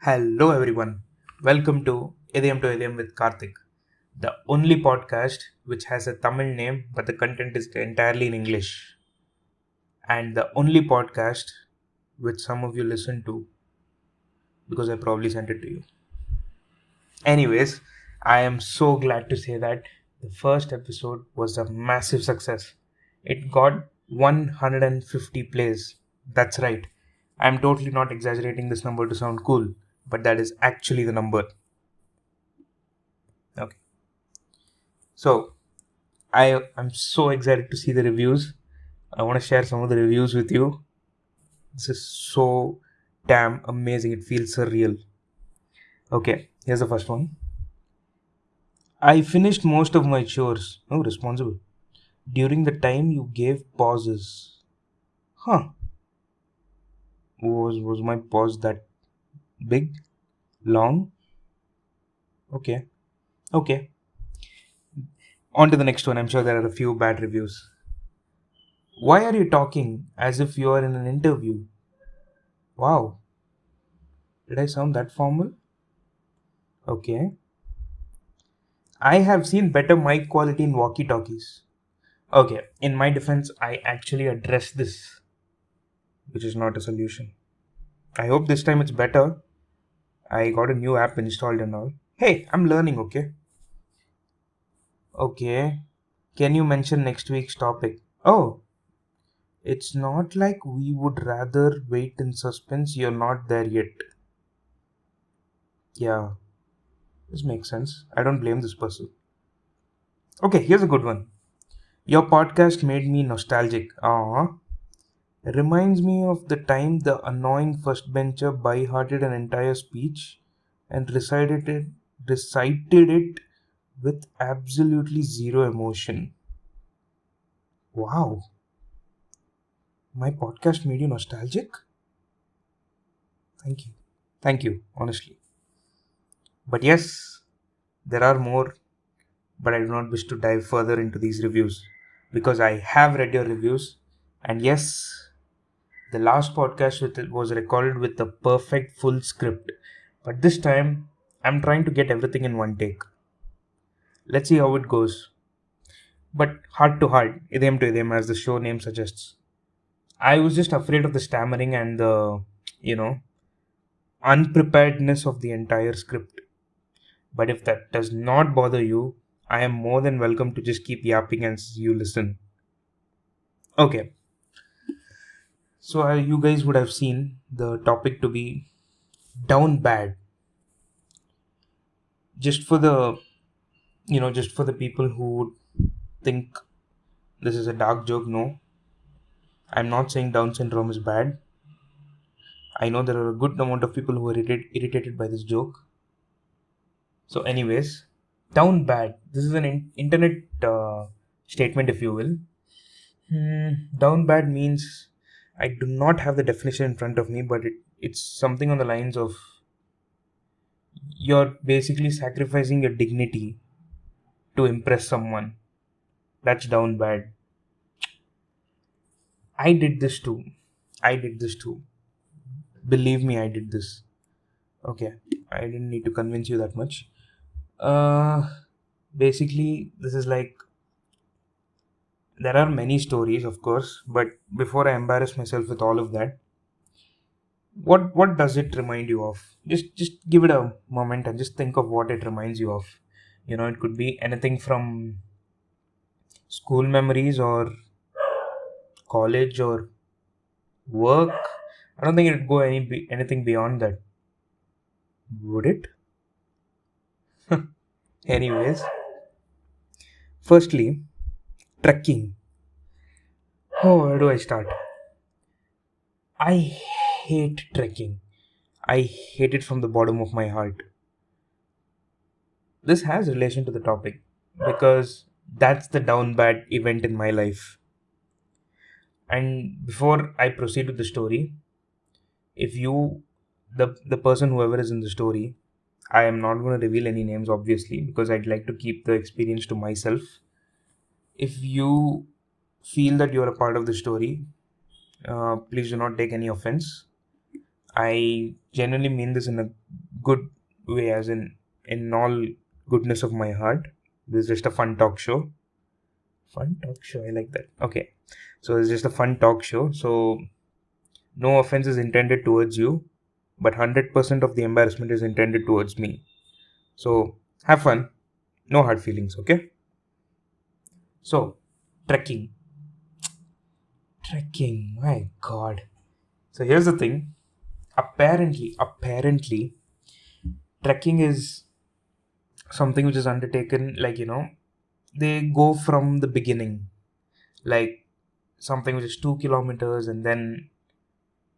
Hello everyone. Welcome to Idem with Karthik, the only podcast which has a Tamil name but the content is entirely in English, and the only podcast which some of you listen to because I probably sent it to you. Anyways, I am so glad to say that the first episode was a massive success. It got 150 plays. That's right. I'm totally not exaggerating this number to sound cool, but that is actually the number. Okay. So, I'm so excited to see the reviews. I want to share some of the reviews with you. This is so damn amazing. It feels surreal. Okay, here's the first one. I finished most of my chores. Oh, responsible. During the time you gave pauses. Huh. Was my pause that big? Long? Okay. Okay. On to the next one. I'm sure there are a few bad reviews. Why are you talking as if you are in an interview? Wow. Did I sound that formal? Okay. I have seen better mic quality in walkie talkies. Okay, in my defense, I actually addressed this, which is not a solution. I hope this time it's better. I got a new app installed and all. Hey, I'm learning, okay? Okay. Can you mention next week's topic? Oh, it's not like we would rather wait in suspense. You're not there yet. Yeah, this makes sense. I don't blame this person. Okay, here's a good one. Your podcast made me nostalgic. Ah, reminds me of the time the annoying first bencher by-hearted an entire speech and recited it with absolutely zero emotion. Wow, my podcast made you nostalgic? Thank you. Thank you, honestly. But yes, there are more, but I do not wish to dive further into these reviews because I have read your reviews. And yes, the last podcast was recorded with the perfect full script, but this time I'm trying to get everything in one take. Let's see how it goes. But heart to heart, idem to idem, as the show name suggests. I was just afraid of the stammering and the, you know, unpreparedness of the entire script. But if that does not bother you, I am more than welcome to just keep yapping as you listen. Okay, so you guys would have seen the topic to be down bad. Just for the just for the people who would think this is a dark joke, no, I'm not saying Down syndrome is bad. I know there are a good amount of people who are irritated by this joke. So, anyways, down bad. This is an internet statement, if you will. Down bad means I do not have the definition in front of me, but it's something on the lines of you're basically sacrificing your dignity to impress someone. That's down bad. I did this too. I did this too. Believe me, I did this. Okay, I didn't need to convince you that much. Uh, Basically, this is like there are many stories, of course, but before I embarrass myself with all of that, what does it remind you of? Just give it a moment and just think of what it reminds you of. It could be anything from school memories or college or work. I don't think it'd go anything beyond that. Would it? Anyways, firstly, trekking. Oh, where do I start? I hate trekking. I hate it from the bottom of my heart. This has relation to the topic because that's the down bad event in my life. And before I proceed with the story, if you, the person whoever is in the story, I am not going to reveal any names obviously because I'd like to keep the experience to myself. If you feel that you're a part of the story, please do not take any offense. I genuinely mean this in a good way, as in all goodness of my heart. This is just a fun talk show. Fun talk show, I like that. Okay, so it's just a fun talk show. So no offense is intended towards you, but 100% of the embarrassment is intended towards me. So have fun, no hard feelings, okay? So, trekking. Trekking, my god. So here's the thing. Apparently, trekking is something which is undertaken, like, they go from the beginning. Like something which is 2 kilometers and then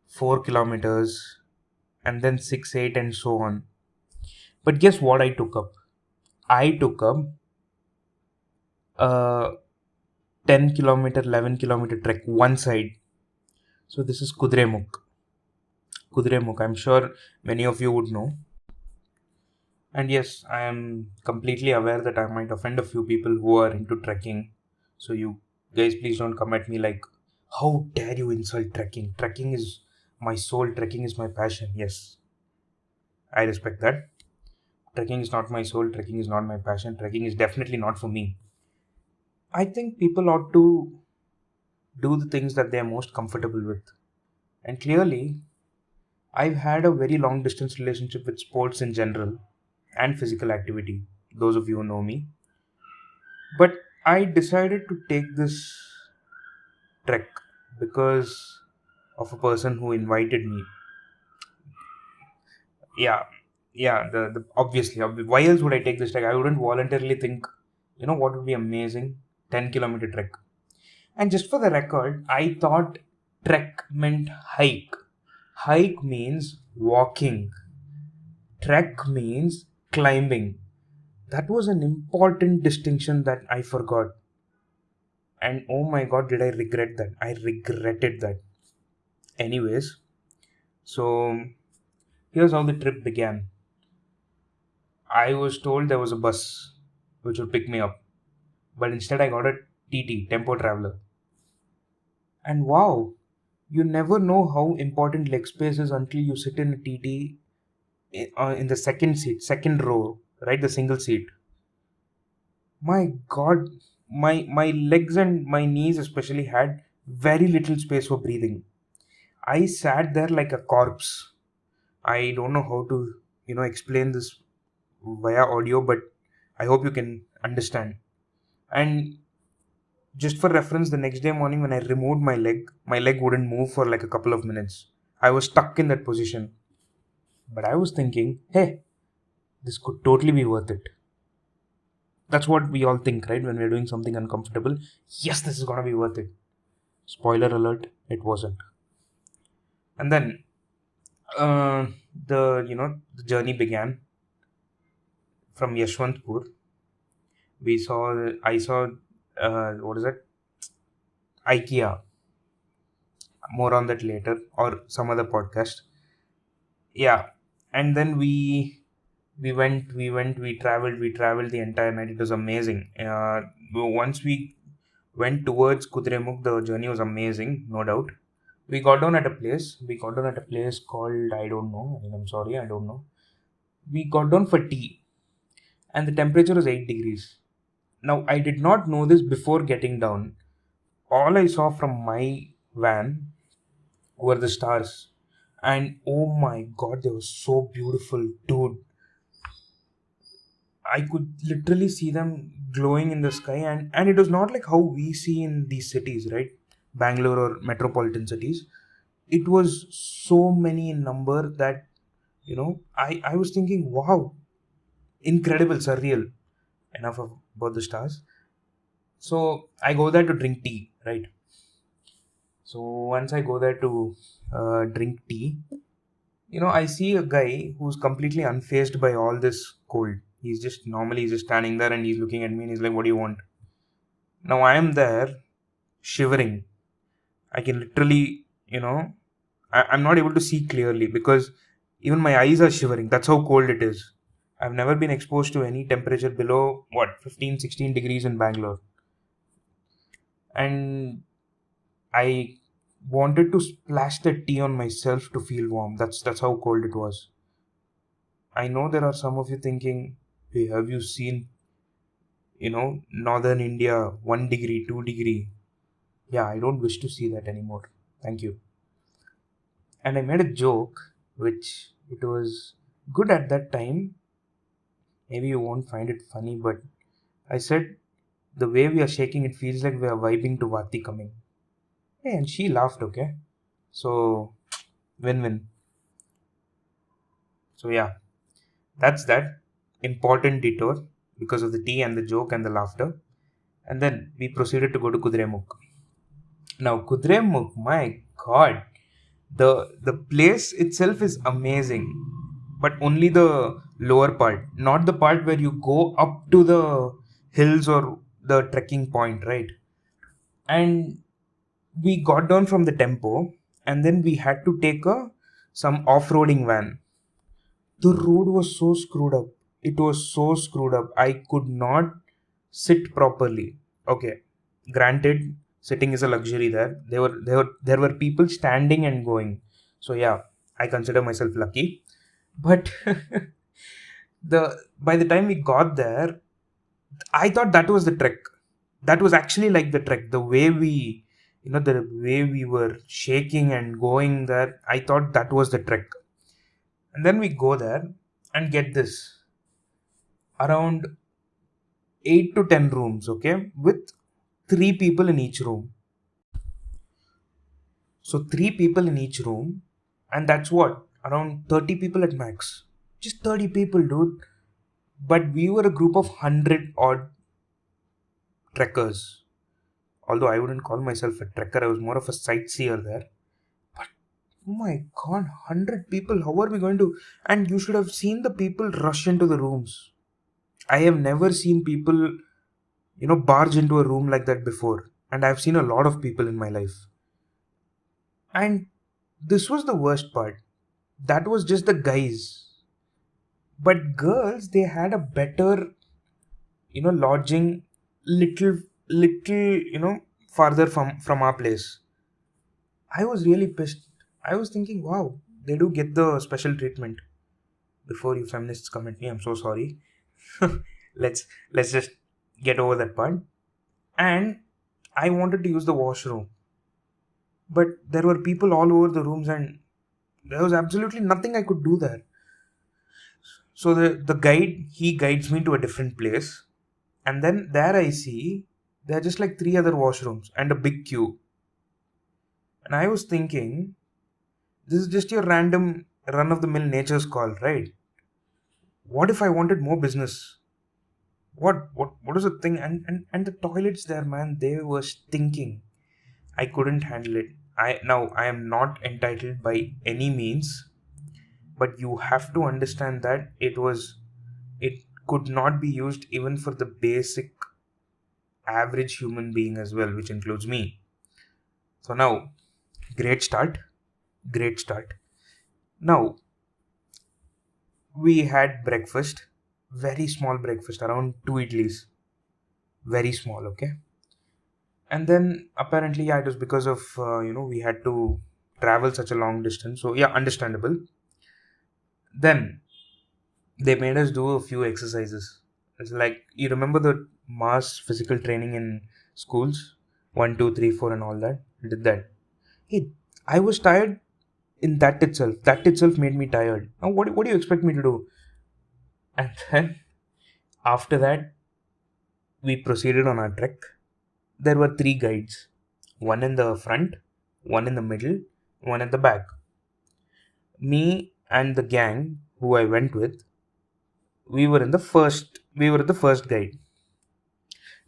4 kilometers and then 6, 8 and so on. But guess what I took up? I took up a 10 kilometer, 11 kilometer trek one side. So this is Kudremukh. Kudremukh, I'm sure many of you would know. And yes, I am completely aware that I might offend a few people who are into trekking. So you guys, please don't come at me like, how dare you insult trekking? Trekking is my soul, trekking is my passion. Yes, I respect that. Trekking is not my soul, trekking is not my passion, trekking is definitely not for me. I think people ought to do the things that they are most comfortable with. And clearly, I've had a very long distance relationship with sports in general and physical activity, those of you who know me. But I decided to take this trek because of a person who invited me. Yeah, yeah, the obviously, why else would I take this trek? I wouldn't voluntarily think, what would be amazing? 10-kilometer trek. And just for the record, I thought trek meant hike. Hike means walking. Trek means climbing. That was an important distinction that I forgot. And oh my god, did I regret that? I regretted that. Anyways, so here's how the trip began. I was told there was a bus which would pick me up, but instead I got a TT, Tempo Traveler. And wow, you never know how important leg space is until you sit in a TT in the second seat, second row, right? The single seat. My god, my legs and my knees especially had very little space for breathing. I sat there like a corpse. I don't know how to, explain this via audio, but I hope you can understand. And just for reference, the next day morning when I removed my leg wouldn't move for like a couple of minutes. I was stuck in that position. But I was thinking, hey, this could totally be worth it. That's what we all think, right? When we're doing something uncomfortable. Yes, this is gonna be worth it. Spoiler alert, it wasn't. And then the journey began from Yeshwantpur. I saw what is it? IKEA. More on that later or some other podcast. Yeah. And then we traveled the entire night. It was amazing. Once we went towards Kudremukh, the journey was amazing, no doubt. We got down at a place. We got down at a place called, I don't know. I'm sorry, I don't know. We got down for tea, and the temperature was 8 degrees. Now, I did not know this before getting down. All I saw from my van were the stars. And oh my god, they were so beautiful, dude. I could literally see them glowing in the sky, and it was not like how we see in these cities, right? Bangalore or metropolitan cities. It was so many in number that I was thinking, wow, incredible, surreal. Enough about the stars. So I go there to drink tea, right? So once I go there to drink tea, I see a guy who's completely unfazed by all this cold. He's just standing there and he's looking at me and he's like, "What do you want?" Now I am there shivering. I can literally, I'm not able to see clearly because even my eyes are shivering. That's how cold it is. I've never been exposed to any temperature below, 15, 16 degrees in Bangalore. And I wanted to splash the tea on myself to feel warm. That's how cold it was. I know there are some of you thinking, hey, have you seen, northern India 1 degree, 2 degree? Yeah, I don't wish to see that anymore. Thank you. And I made a joke, which it was good at that time. Maybe you won't find it funny, but I said, the way we are shaking, it feels like we are vibing to Vati coming. Hey, and she laughed, okay? So, win win. So, yeah, that's that. Important detour because of the tea and the joke and the laughter. And then we proceeded to go to Kudremukh. Now, Kudremukh, my god, the place itself is amazing, but only the lower part, not the part where you go up to the hills or the trekking point, right? And we got down from the tempo, and then we had to take a some off-roading van. The road was so screwed up. It was so screwed up. I could not sit properly. Okay, granted, sitting is a luxury there. There were people standing and going. So yeah, I consider myself lucky. But the by the time we got there, I thought that was the trek. That was actually like the trek. The way we were shaking and going there, I thought that was the trek. And then we go there and get this around 8 to 10 rooms, okay, with 3 people in each room. So 3 people in each room, and that's what, around 30 people at max. Just 30 people, dude. But we were a group of 100 odd trekkers. Although I wouldn't call myself a trekker, I was more of a sightseer there. But oh my god, 100 people, how are we going to? And you should have seen the people rush into the rooms. I have never seen people, barge into a room like that before. And I've seen a lot of people in my life. And this was the worst part. That was just the guys. But girls, they had a better, lodging little, farther from our place. I was really pissed. I was thinking, wow, they do get the special treatment. Before you feminists come at me, I'm so sorry. let's just get over that part. And I wanted to use the washroom, but there were people all over the rooms, and there was absolutely nothing I could do there. So the guide, he guides me to a different place, and then there I see there are just like 3 other washrooms and a big queue. And I was thinking, this is just your random run of the mill nature's call, right? What if I wanted more business? What is the thing? And the toilets there, man, they were stinking. I couldn't handle it. I am not entitled by any means, but you have to understand that it could not be used even for the basic average human being as well, which includes me. So now, great start. Great start. Now, we had breakfast, very small breakfast, around 2 idlis, very small, okay. And then apparently, yeah, it was because of we had to travel such a long distance. So yeah, understandable. Then they made us do a few exercises. It's like, you remember the mass physical training in schools, 1, 2, 3, 4, and all that. I did that. Hey, I was tired in that itself. That itself made me tired. Now, what do you expect me to do? And then after that, we proceeded on our trek. There were 3 guides, one in the front, one in the middle, one at the back. Me and the gang who I went with, we were the first guide.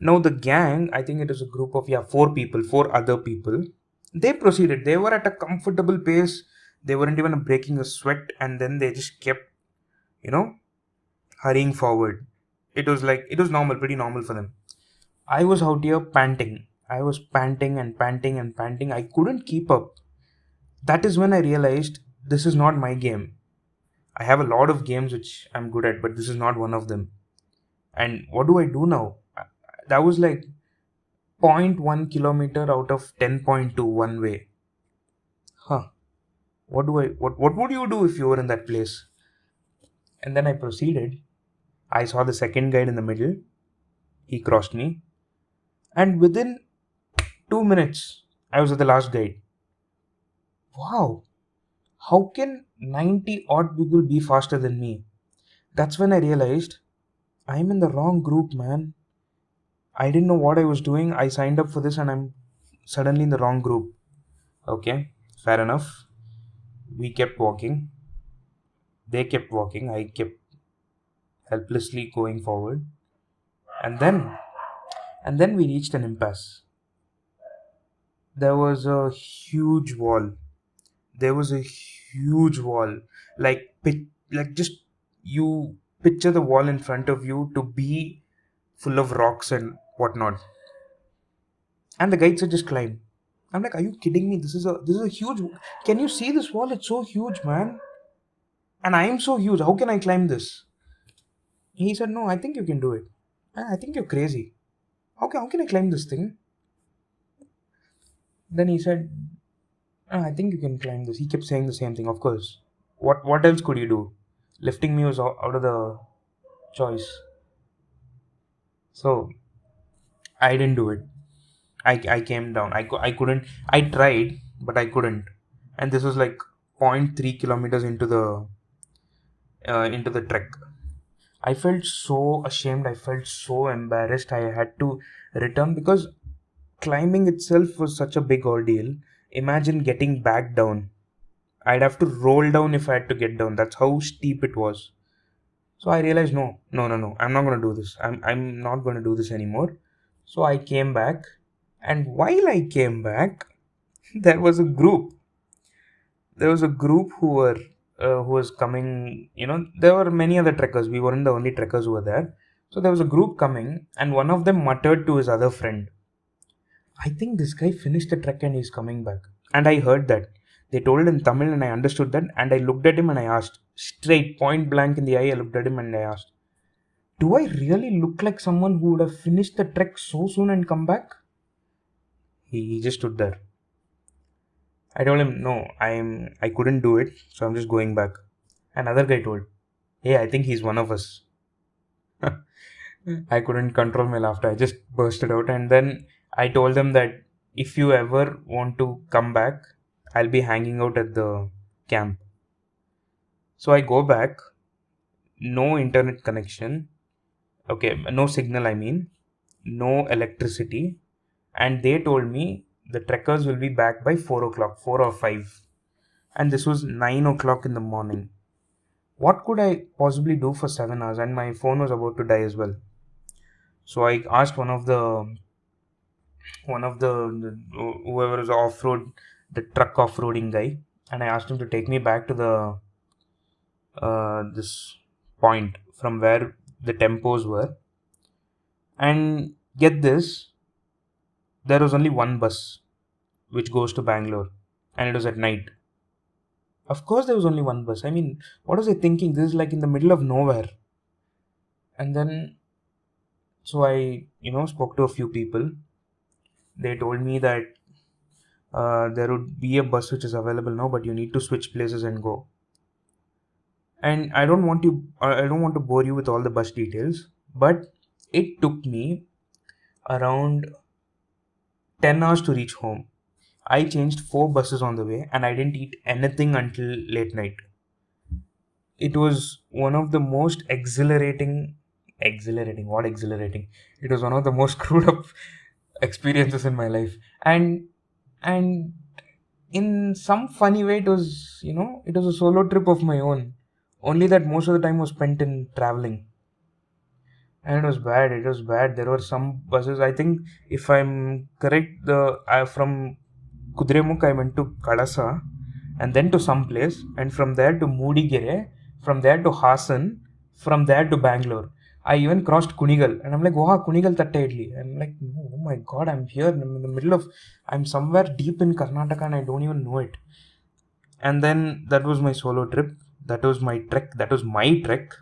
Now the gang, I think it was a group of 4 people, 4 other people. They proceeded. They were at a comfortable pace. They weren't even breaking a sweat, and then they just kept, hurrying forward. It was normal, pretty normal for them. I was out here panting. I was panting and panting and panting. I couldn't keep up. That is when I realized this is not my game. I have a lot of games which I'm good at, but this is not one of them. And what do I do now? That was like 0.1 kilometer out of 10.2 one way. huh, what would you do if you were in that place? And then I proceeded. I saw the second guide in the middle. He crossed me. And within 2 minutes, I was at the last guide. Wow, how can 90 odd people be faster than me? That's when I realized I'm in the wrong group, man. I didn't know what I was doing. I signed up for this and I'm suddenly in the wrong group. Okay, fair enough. We kept walking. They kept walking. I kept helplessly going forward. And then, and then we reached an impasse. There was a huge wall. There was a huge wall. Like just you picture the wall in front of you to be full of rocks and whatnot. And the guide said, just climb. I'm like, are you kidding me? This is a huge. Can you see this wall? It's so huge, man. And I am so huge. How can I climb this? He said, no, I think you can do it. I think you're crazy. How can I climb this thing? Then he said, I think you can climb this. He kept saying the same thing, of course. What else could you do? Lifting me was out of the choice. So I didn't do it. I came down. I couldn't. I tried, but I couldn't. And this was like 0.3 kilometers into the trek. I felt so ashamed. I felt so embarrassed. I had to return because climbing itself was such a big ordeal. Imagine getting back down. I'd have to roll down if I had to get down. That's how steep it was. So I realized no. I'm not gonna do this. I'm not gonna do this anymore. So I came back, and while I came back, there was a group. There was a group who was coming. There were many other trekkers. We weren't the only trekkers who were there. So there was a group coming, and one of them muttered to his other friend, I think this guy finished the trek and he's coming back. And I heard that. They told it in Tamil and I understood that. And I looked at him and I asked, straight, point blank in the eye, I looked at him and I asked, do I really look like someone who would have finished the trek so soon and come back? He just stood there. I told him, no, I couldn't do it, so I'm just going back. Another guy told, hey, I think he's one of us. I couldn't control my laughter. I just bursted out, and then I told them that if you ever want to come back, I'll be hanging out at the camp. So I go back, no internet connection, okay, no signal, I mean, no electricity, and they told me the trekkers will be back by 4 o'clock, 4 or 5, and this was 9 o'clock in the morning. What could I possibly do for 7 hours? And my phone was about to die as well. So I asked one of the whoever was the truck off-roading guy, and I asked him to take me back to the this point from where the tempos were. And get this, there was only one bus which goes to Bangalore, and it was at night. Of course, there was only one bus. I mean, what was I thinking? This is like in the middle of nowhere. And then, so I, spoke to a few people. They told me that there would be a bus which is available now, but you need to switch places and go. And I don't want to bore you with all the bus details, but it took me around 10 hours to reach home. I changed 4 buses on the way, and I didn't eat anything until late night. It was one of the most exhilarating. What exhilarating? It was one of the most screwed up experiences in my life, and in some funny way, it was a solo trip of my own. Only that most of the time was spent in traveling, and it was bad. There were some buses. I think, if I'm correct, from Kudremukh I went to Kadasa, and then to some place, and from there to Moodigere, from there to Hassan, from there to Bangalore. I even crossed Kunigal, and I'm like, wow, Kunigal Tatta Idli. I'm like, oh my god, I'm here. I'm somewhere deep in Karnataka and I don't even know it. And then that was my solo trip. That was my trek.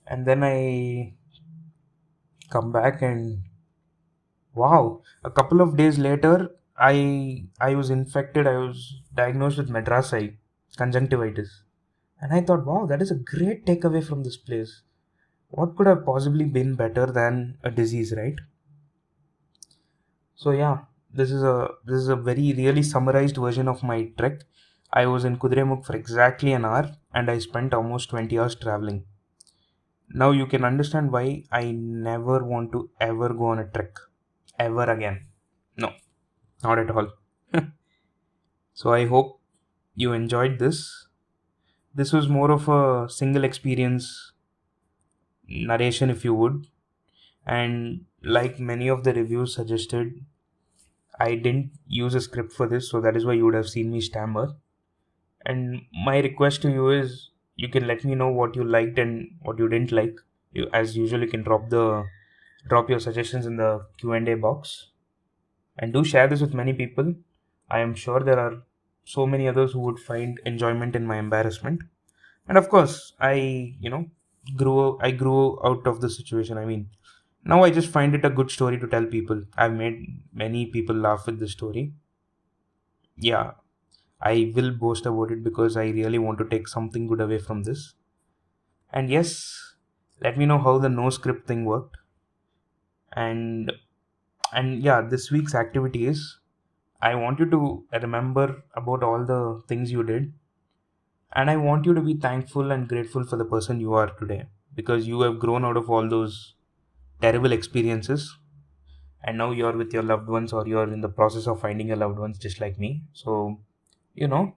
And then I come back, and wow, a couple of days later, I was infected. I was diagnosed with Madrasai conjunctivitis, and I thought, wow, that is a great takeaway from this place. What could have possibly been better than a disease, right? So yeah, this is a very really summarized version of my trek. I was in Kudremukh for exactly an hour, and I spent almost 20 hours traveling. Now you can understand why I never want to ever go on a trek ever again. No, not at all. So I hope you enjoyed this. This was more of a single experience narration, if you would. And like many of the reviews suggested, I didn't use a script for this, so that is why you would have seen me stammer. And my request to you is you can let me know what you liked and what you didn't like. You, as usual, you can drop your suggestions in the Q&A box, and do share this with many people. I am sure there are so many others who would find enjoyment in my embarrassment. And of course, I grew out of the situation. I mean, now I just find it a good story to tell people. I've made many people laugh with the story. Yeah, I will boast about it because I really want to take something good away from this. And yes, let me know how the no script thing worked. And yeah, this week's activity is I want you to remember about all the things you did, and I want you to be thankful and grateful for the person you are today, because you have grown out of all those terrible experiences, and now you're with your loved ones, or you're in the process of finding your loved ones just like me. So, you know,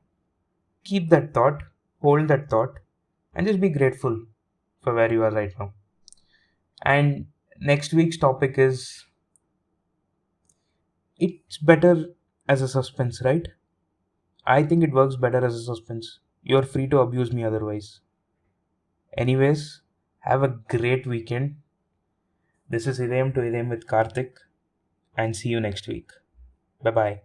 keep that thought, hold that thought, and just be grateful for where you are right now. And next week's topic is it's better as a suspense, right? I think it works better as a suspense. You're free to abuse me otherwise. Anyways, have a great weekend. This is Idem to Idem with Karthik, and see you next week. Bye bye.